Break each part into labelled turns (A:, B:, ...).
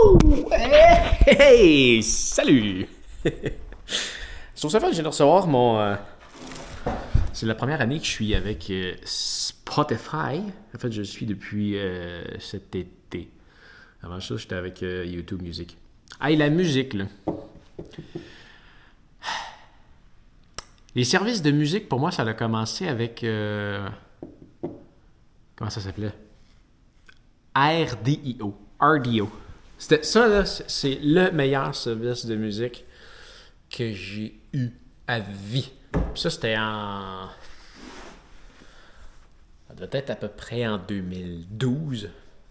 A: Wow! Hey! Hey! Salut! Je trouve ça fun, je viens de recevoir mon... C'est la première année que je suis avec Spotify. En fait, je le suis depuis cet été. Avant ça, j'étais avec YouTube Music. Hey, la musique, là. Les services de musique, pour moi, ça a commencé avec... comment ça s'appelait? RDIO. RDO. Ça, là, c'est le meilleur service de musique que j'ai eu à vie. Puis ça, c'était en... Ça doit être à peu près en 2012.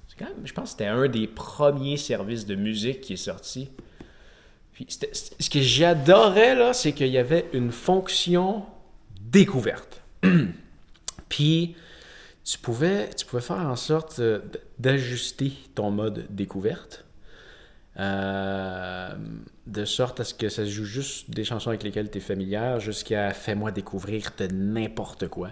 A: C'est quand même, je pense que c'était un des premiers services de musique qui est sorti. Puis ce que j'adorais, là, c'est qu'il y avait une fonction découverte. Puis tu pouvais faire en sorte d'ajuster ton mode découverte. De sorte à ce que ça joue juste des chansons avec lesquelles tu es familière jusqu'à fais-moi découvrir de n'importe quoi.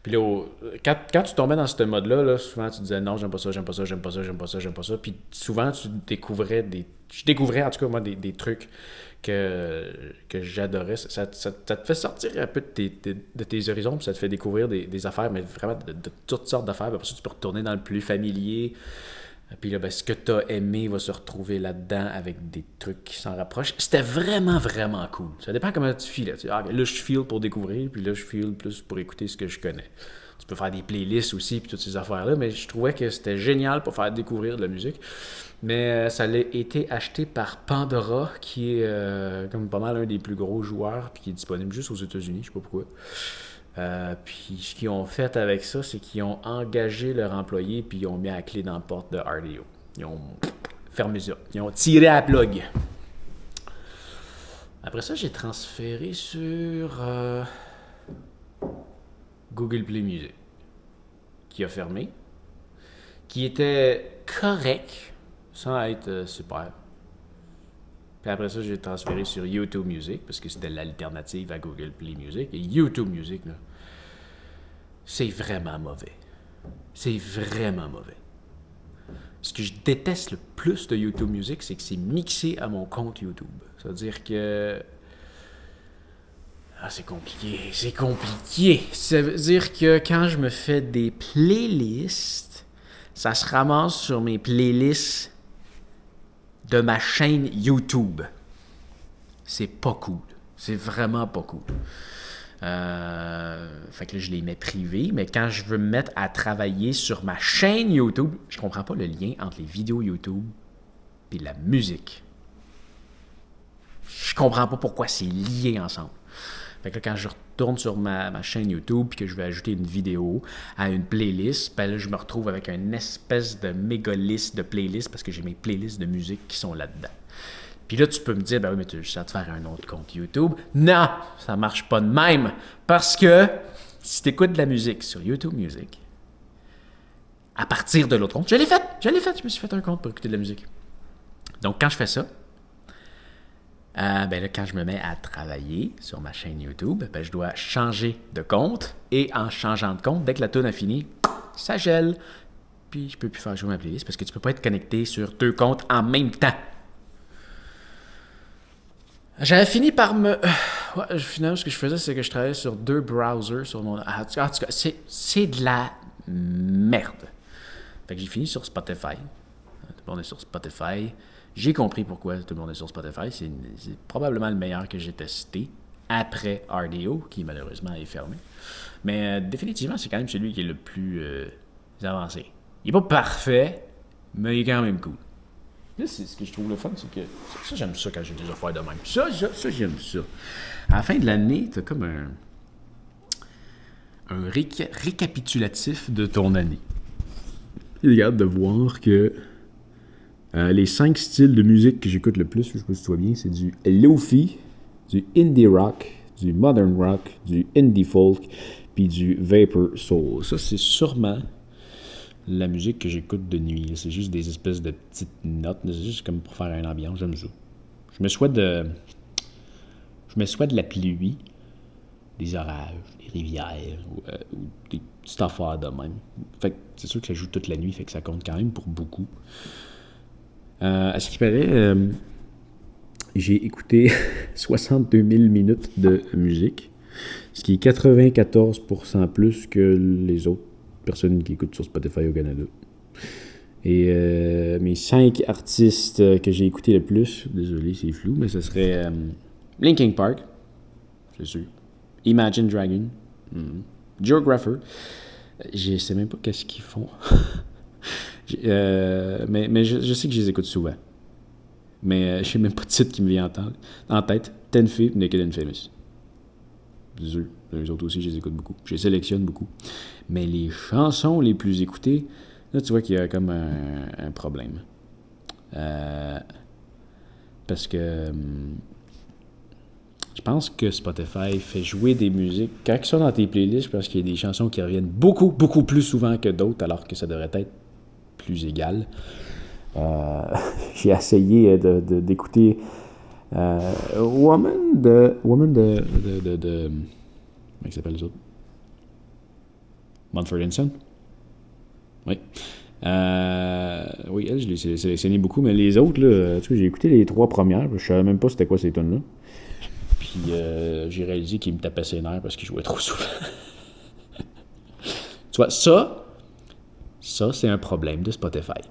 A: Puis là, quand tu tombais dans ce mode-là, là, souvent tu disais non, j'aime pas ça, j'aime pas ça, j'aime pas ça, j'aime pas ça, j'aime pas ça. Puis souvent tu découvrais je découvrais en tout cas moi des trucs que j'adorais. Ça te fait sortir un peu de tes horizons, puis ça te fait découvrir des affaires, mais vraiment de toutes sortes d'affaires. Puis après ça, tu peux retourner dans le plus familier. Puis là, ben, ce que tu as aimé va se retrouver là-dedans avec des trucs qui s'en rapprochent. C'était vraiment, vraiment cool. Ça dépend comment tu files. Là, je file pour découvrir, puis là, je file plus pour écouter ce que je connais. Tu peux faire des playlists aussi, puis toutes ces affaires-là, mais je trouvais que c'était génial pour faire découvrir de la musique. Mais ça a été acheté par Pandora, qui est comme pas mal un des plus gros joueurs, puis qui est disponible juste aux États-Unis, je sais pas pourquoi. Puis ce qu'ils ont fait avec ça, c'est qu'ils ont engagé leurs employés puis ils ont mis la clé dans la porte de RDO. Ils ont fermé ça. Ils ont tiré à la plug. Après ça, j'ai transféré sur Google Play Music, qui a fermé, qui était correct, sans être super. Puis après ça, j'ai transféré sur YouTube Music, parce que c'était l'alternative à Google Play Music. Et YouTube Music, là, c'est vraiment mauvais. C'est vraiment mauvais. Ce que je déteste le plus de YouTube Music, c'est que c'est mixé à mon compte YouTube. Ça veut dire que... Ah, c'est compliqué. C'est compliqué. Ça veut dire que quand je me fais des playlists, ça se ramasse sur mes playlists de ma chaîne YouTube. C'est pas cool. C'est vraiment pas cool. Fait que là, je les mets privés, mais quand je veux me mettre à travailler sur ma chaîne YouTube, je comprends pas le lien entre les vidéos YouTube et la musique. Je comprends pas pourquoi c'est lié ensemble. Fait que là, quand je retourne sur ma chaîne YouTube et que je vais ajouter une vidéo à une playlist, ben là, je me retrouve avec une espèce de méga liste de playlists parce que j'ai mes playlists de musique qui sont là-dedans. Puis là, tu peux me dire, ben oui, mais tu as juste à te faire un autre compte YouTube. Non, ça marche pas de même. Parce que si tu écoutes de la musique sur YouTube Music, à partir de l'autre compte, je l'ai fait, je me suis fait un compte pour écouter de la musique. Donc, quand je fais ça, ben là, quand je me mets à travailler sur ma chaîne YouTube, ben, je dois changer de compte. Et en changeant de compte, dès que la tune a fini, ça gèle. Puis je peux plus faire jouer ma playlist parce que tu peux pas être connecté sur deux comptes en même temps. J'avais fini par me... Ouais, finalement, ce que je faisais, c'est que je travaillais sur deux browsers sur mon... En tout cas, c'est de la merde. Fait que j'ai fini sur Spotify. Tout le monde est sur Spotify. J'ai compris pourquoi tout le monde est sur Spotify. C'est probablement le meilleur que j'ai testé après RDO, qui malheureusement est fermé. Mais définitivement, c'est quand même celui qui est le plus avancé. Il n'est pas parfait, mais il est quand même cool. Là, c'est ce que je trouve le fun, c'est que ça, j'aime ça quand j'ai des affaires de même. Ça, j'aime ça. À la fin de l'année, tu as comme un récapitulatif de ton année. J'ai hâte de voir que les 5 styles de musique que j'écoute le plus, je sais pas si tu vois bien, c'est du lofi, du indie rock, du modern rock, du indie folk, puis du vapor soul. Ça, c'est sûrement la musique que j'écoute de nuit. C'est juste des espèces de petites notes. C'est juste comme pour faire une ambiance. J'aime ça. Je me souhaite de la pluie, des orages, des rivières, ou des petites affaires de même. Fait que c'est sûr que ça joue toute la nuit, fait que ça compte quand même pour beaucoup. À ce qui paraît, j'ai écouté 62 000 minutes de musique, ce qui est 94% plus que les autres personnes qui écoutent sur Spotify au Canada. Et mes 5 artistes que j'ai écoutés le plus, désolé c'est flou, mais ce serait Linkin Park, c'est sûr, Imagine Dragon, Geographer, je sais même pas qu'est-ce qu'ils font, mais je sais que je les écoute souvent. Mais je sais même pas de titre qui me vient en tête. Ten Feet, Naked and Famous. Les autres aussi, je les écoute beaucoup. Je les sélectionne beaucoup. Mais les chansons les plus écoutées, là, tu vois qu'il y a comme un problème. Parce que je pense que Spotify fait jouer des musiques. Quand ils sont dans tes playlists, je pense qu'il y a des chansons qui reviennent beaucoup, beaucoup plus souvent que d'autres, alors que ça devrait être plus égal. J'ai essayé d'écouter Woman de comment il s'appelle les autres? Mumford & Son. Oui. Oui, elle, je l'ai sélectionné beaucoup, mais les autres, là, tu sais, j'ai écouté les 3 premières, je savais même pas c'était quoi ces tonnes-là. Puis j'ai réalisé qu'ils me tapaient ses nerfs parce qu'ils jouaient trop souvent. Tu vois, ça c'est un problème de Spotify.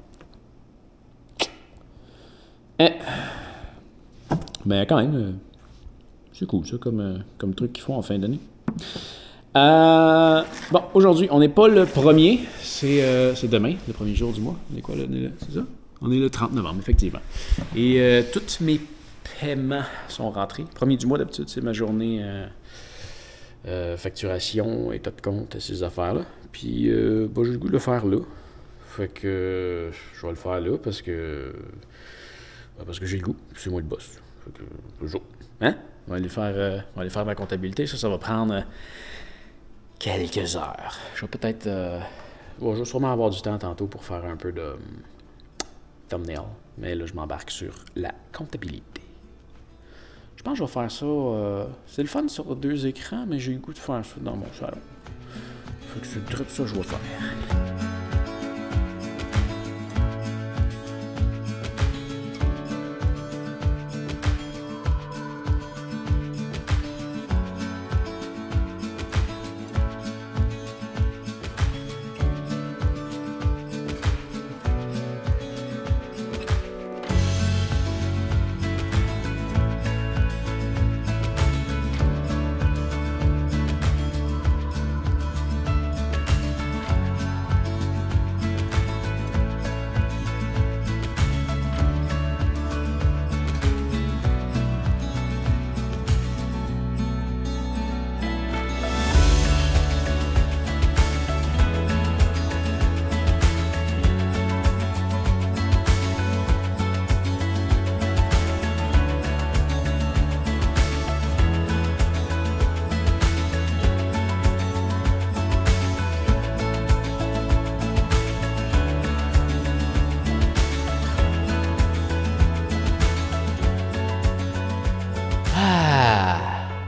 A: Mais quand même, c'est cool ça comme truc qu'ils font en fin d'année. Bon, aujourd'hui, on n'est pas le 1er, c'est demain, le premier jour du mois. On est quoi, c'est ça? On est le 30 novembre, effectivement. Et tous mes paiements sont rentrés. Premier du mois, d'habitude, c'est ma journée facturation, état de compte, ces affaires-là. Puis, j'ai le goût de le faire là. Fait que je vais le faire là parce que j'ai le goût. C'est moi le boss. Fait que, toujours. Hein? On va aller faire ma comptabilité. Ça va prendre quelques heures. Je vais peut-être... je vais sûrement avoir du temps tantôt pour faire un peu de thumbnail. Mais là, je m'embarque sur la comptabilité. Je pense que je vais faire ça... c'est le fun sur 2 écrans, mais j'ai eu le goût de faire ça dans mon salon. Fait que c'est tout ça que je vais faire.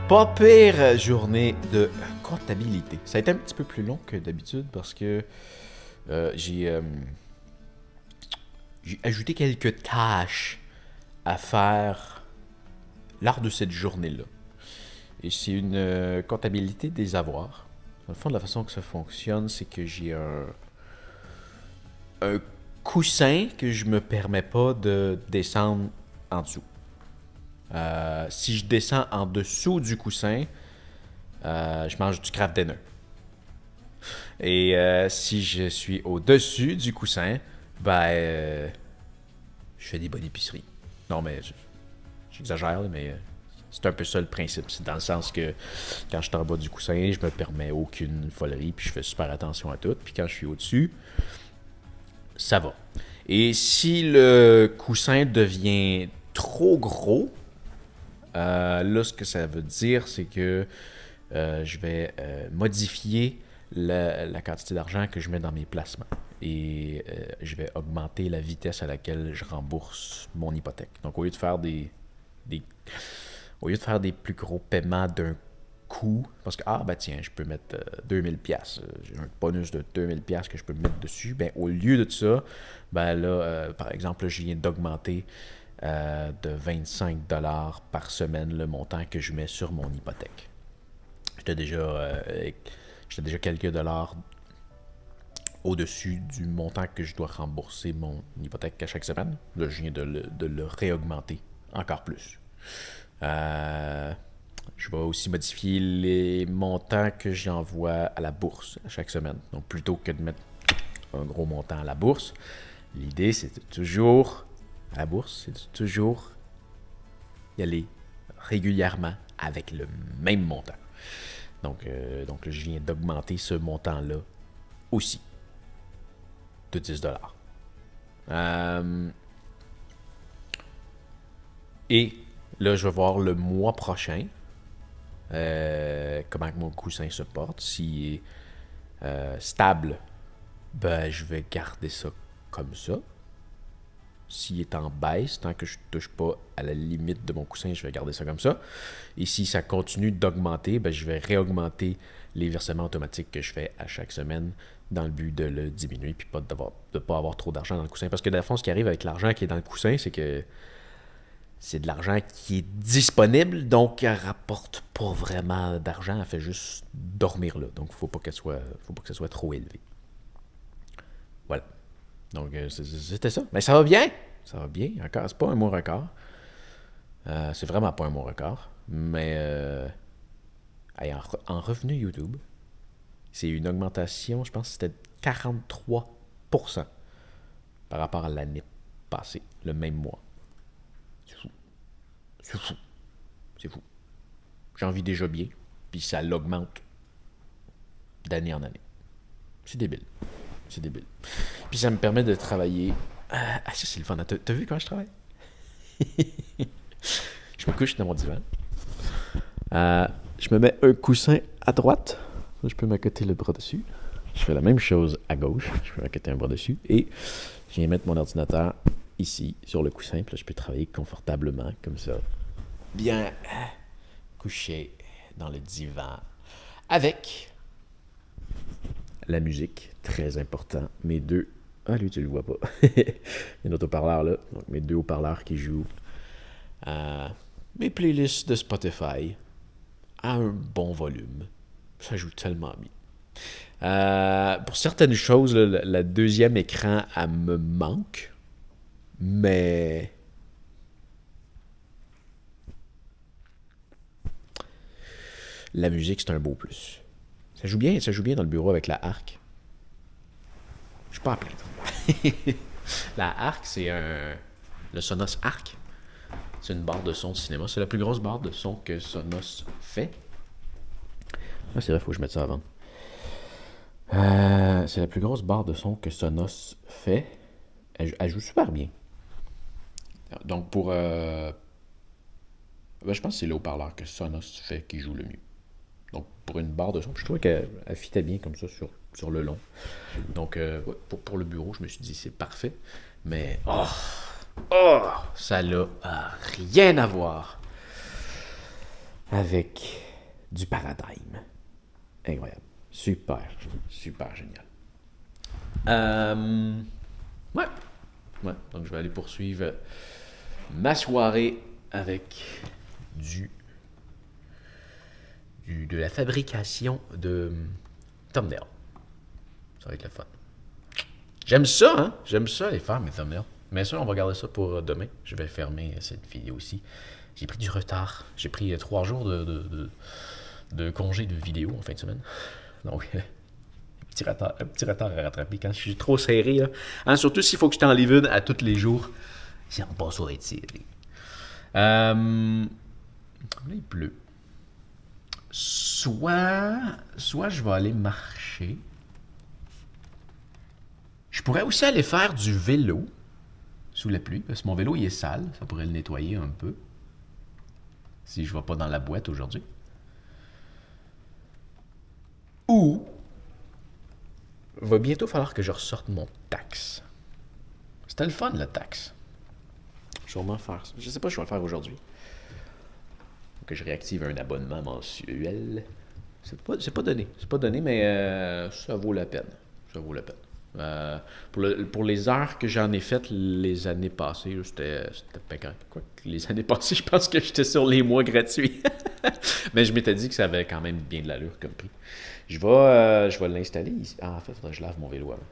B: Pas pire journée de comptabilité. Ça a été un petit peu plus long que d'habitude parce que j'ai ajouté quelques tâches à faire lors de cette journée-là. Et c'est une comptabilité des avoirs. Dans le fond, de la façon que ça fonctionne, c'est que j'ai un coussin que je me permets pas de descendre en dessous. Si je descends en dessous du coussin, je mange du Kraft Dinner. Et si je suis au-dessus du coussin, je fais des bonnes épiceries. Non, mais j'exagère, mais c'est un peu ça le principe. C'est dans le sens que quand je suis en bas du coussin, je me permets aucune folerie, puis je fais super attention à tout. Puis quand je suis au-dessus, ça va. Et si le coussin devient trop gros, là, ce que ça veut dire, c'est que je vais modifier la quantité d'argent que je mets dans mes placements. Et je vais augmenter la vitesse à laquelle je rembourse mon hypothèque. Donc, au lieu de faire des plus gros paiements d'un coût, parce que, ah, ben tiens, je peux mettre 2000$. J'ai un bonus de 2000$ que je peux mettre dessus. Ben, au lieu de ça, ben là, par exemple, là, je viens d'augmenter de 25$ par semaine le montant que je mets sur mon hypothèque. J'étais déjà quelques dollars au-dessus du montant que je dois rembourser mon hypothèque à chaque semaine. Là, je viens de le réaugmenter encore plus. Je vais aussi modifier les montants que j'envoie à la bourse à chaque semaine. Donc, plutôt que de mettre un gros montant à la bourse, l'idée, c'est de toujours, à la bourse, c'est de toujours y aller régulièrement avec le même montant. Donc là, je viens d'augmenter ce montant-là aussi de 10$. Et là, je vais voir le mois prochain comment mon coussin se porte. S'il est stable, ben, je vais garder ça comme ça. S'il est en baisse, tant que je ne touche pas à la limite de mon coussin, je vais garder ça comme ça. Et si ça continue d'augmenter, ben, je vais réaugmenter les versements automatiques que je fais à chaque semaine dans le but de le diminuer puis de ne pas avoir trop d'argent dans le coussin. Parce que dans le fond, ce qui arrive avec l'argent qui est dans le coussin, c'est que c'est de l'argent qui est disponible, donc elle ne rapporte pas vraiment d'argent, elle fait juste dormir là. Donc, il ne faut pas que ça soit trop élevé. Voilà. Donc, c'était ça. Mais ça va bien. Ça va bien. Encore, c'est pas un mois record. C'est vraiment pas un mois record. Mais en revenu YouTube, c'est une augmentation, je pense que c'était 43% par rapport à l'année passée, le même mois. C'est fou. C'est fou. C'est fou. J'en vis déjà bien, puis ça l'augmente d'année en année. C'est débile. C'est débile. Puis ça me permet de travailler. Ah, ça, c'est le fun. T'as vu comment je travaille? Je me couche dans mon divan. Je me mets un coussin à droite. Je peux m'accoter le bras dessus. Je fais la même chose à gauche. Je peux m'accoter un bras dessus. Et je viens mettre mon ordinateur ici, sur le coussin. Puis là, je peux travailler confortablement, comme ça. Bien couché dans le divan. Avec la musique, très important. Mes deux... Ah, lui, tu le vois pas. Il y a un haut-parleur là. Donc, mes deux haut-parleurs qui jouent. Mes playlists de Spotify à un bon volume. Ça joue tellement bien. Pour certaines choses, là, la deuxième écran, elle me manque. Mais... la musique, c'est un beau plus. Ça joue bien dans le bureau avec la Arc. Je suis pas à plaindre. La Arc, c'est le Sonos Arc. C'est une barre de son de cinéma. C'est la plus grosse barre de son que Sonos fait. Ah, c'est vrai, il faut que je mette ça avant. C'est la plus grosse barre de son que Sonos fait. Elle joue super bien. Donc, pour... je pense que c'est le haut-parleur que Sonos fait qui joue le mieux. Donc, pour une barre de son, je trouvais qu'elle fitait bien comme ça sur le long. Donc, ouais, pour le bureau, je me suis dit, c'est parfait. Mais, ça n'a rien à voir avec du Paradigm. Incroyable. Super, super génial. Ouais. Donc, je vais aller poursuivre ma soirée avec de la fabrication de thumbnails. Ça va être le fun. J'aime ça, hein? J'aime ça, les faire, mes thumbnails. Mais ça, on va garder ça pour demain. Je vais fermer cette vidéo aussi. J'ai pris du retard. J'ai pris 3 jours de congé de vidéo en fin de semaine. Donc, un petit retard à rattraper quand je suis trop serré. Là. Hein, surtout s'il faut que je t'en livre une à tous les jours. Si on passe au étiré. Là, il pleut. Soit je vais aller marcher. Je pourrais aussi aller faire du vélo sous la pluie, parce que mon vélo il est sale, ça pourrait le nettoyer un peu. Si je ne vais pas dans la boîte aujourd'hui. Ou il va bientôt falloir que je ressorte mon taxe. C'était le fun, le taxe. Je vais sûrement faire ça. Je sais pas si je vais le faire aujourd'hui.
A: que je réactive un abonnement mensuel. C'est pas donné. C'est pas donné, mais ça vaut la peine. Ça vaut la peine. Pour les heures que j'en ai faites les années passées, c'était pas correct. Quoi, les années passées, je pense que j'étais sur les mois gratuits. Mais je m'étais dit que ça avait quand même bien de l'allure comme prix. Je vais l'installer ici. Ah, en fait, il faudrait que je lave mon vélo avant.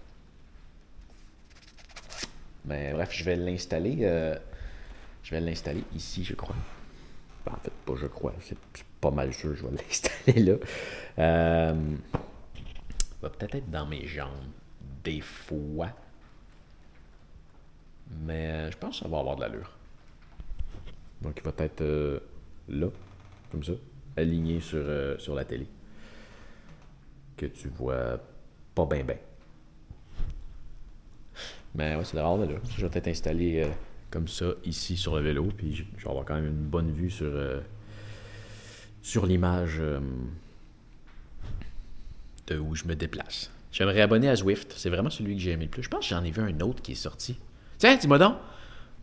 A: Mais bref, je vais l'installer ici, je crois. Ben, en fait, pas je crois. C'est pas mal sûr que je vais l'installer là. Il va peut-être être dans mes jambes des fois. Mais je pense que ça va avoir de l'allure. Donc, il va être là, comme ça, aligné sur la télé. Que tu vois pas bien. Mais ouais, c'est drôle de là. Je vais peut-être installer comme ça ici sur le vélo. Puis je vais avoir quand même une bonne vue sur l'image de où je me déplace. Je vais me réabonner à Zwift. C'est vraiment celui que j'ai aimé le plus. Je pense que j'en ai vu un autre qui est sorti. Tiens, dis-moi donc,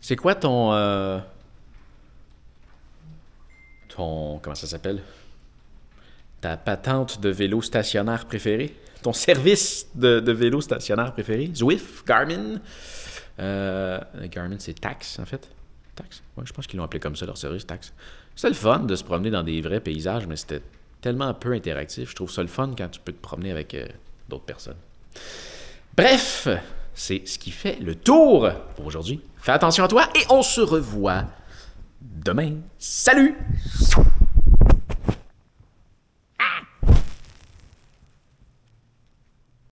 A: c'est quoi ton comment ça s'appelle? Ta patente de vélo stationnaire préférée? Ton service de vélo stationnaire préféré? Zwift? Garmin? Garmin, c'est Tax, en fait. Tax? Ouais, je pense qu'ils l'ont appelé comme ça, leur service, Tax. C'était le fun de se promener dans des vrais paysages, mais c'était tellement peu interactif. Je trouve ça le fun quand tu peux te promener avec d'autres personnes. Bref, c'est ce qui fait le tour pour aujourd'hui. Fais attention à toi et on se revoit demain. Salut!